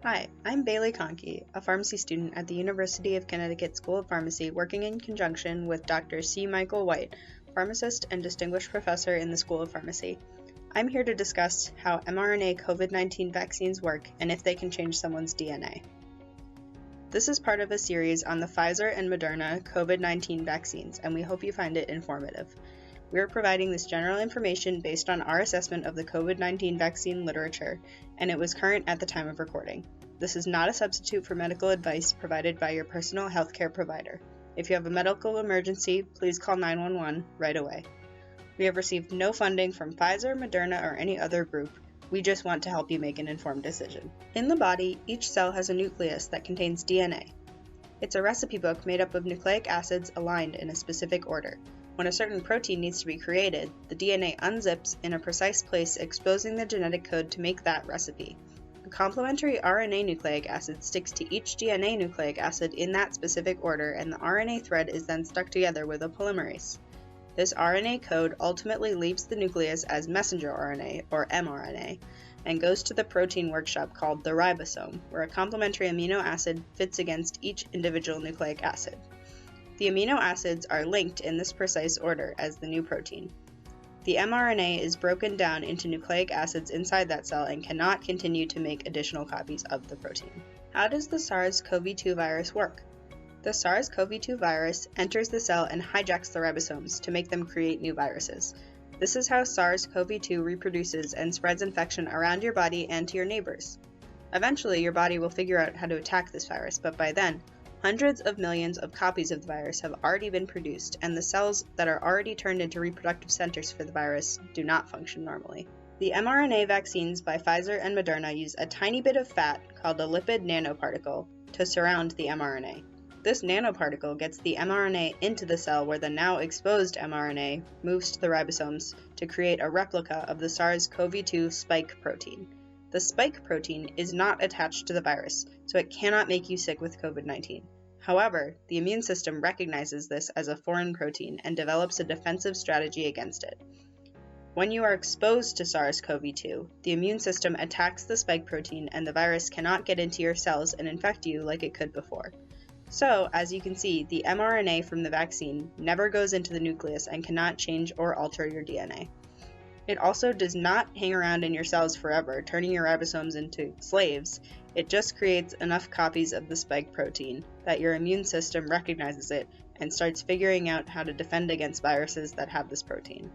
Hi, I'm Bailey Conkey, a pharmacy student at the University of Connecticut School of Pharmacy, working in conjunction with Dr. C. Michael White, pharmacist and distinguished professor in the School of Pharmacy. I'm here to discuss how mRNA COVID-19 vaccines work and if they can change someone's DNA. This is part of a series on the Pfizer and Moderna COVID-19 vaccines, and we hope you find it informative. We are providing this general information based on our assessment of the COVID-19 vaccine literature, and it was current at the time of recording. This is not a substitute for medical advice provided by your personal healthcare provider. If you have a medical emergency, please call 911 right away. We have received no funding from Pfizer, Moderna, or any other group. We just want to help you make an informed decision. In the body, each cell has a nucleus that contains DNA. It's a recipe book made up of nucleic acids aligned in a specific order. When a certain protein needs to be created, the DNA unzips in a precise place, exposing the genetic code to make that recipe. A complementary RNA nucleic acid sticks to each DNA nucleic acid in that specific order, and the RNA thread is then stuck together with a polymerase. This RNA code ultimately leaves the nucleus as messenger RNA, or mRNA, and goes to the protein workshop called the ribosome, where a complementary amino acid fits against each individual nucleic acid. The amino acids are linked in this precise order as the new protein. The mRNA is broken down into nucleic acids inside that cell and cannot continue to make additional copies of the protein. How does the SARS-CoV-2 virus work? The SARS-CoV-2 virus enters the cell and hijacks the ribosomes to make them create new viruses. This is how SARS-CoV-2 reproduces and spreads infection around your body and to your neighbors. Eventually, your body will figure out how to attack this virus, but by then, hundreds of millions of copies of the virus have already been produced, and the cells that are already turned into reproductive centers for the virus do not function normally. The mRNA vaccines by Pfizer and Moderna use a tiny bit of fat, called a lipid nanoparticle, to surround the mRNA. This nanoparticle gets the mRNA into the cell where the now exposed mRNA moves to the ribosomes to create a replica of the SARS-CoV-2 spike protein. The spike protein is not attached to the virus, so it cannot make you sick with COVID-19. However, the immune system recognizes this as a foreign protein and develops a defensive strategy against it. When you are exposed to SARS-CoV-2, the immune system attacks the spike protein and the virus cannot get into your cells and infect you like it could before. So, as you can see, the mRNA from the vaccine never goes into the nucleus and cannot change or alter your DNA. It also does not hang around in your cells forever, turning your ribosomes into slaves. It just creates enough copies of the spike protein that your immune system recognizes it and starts figuring out how to defend against viruses that have this protein.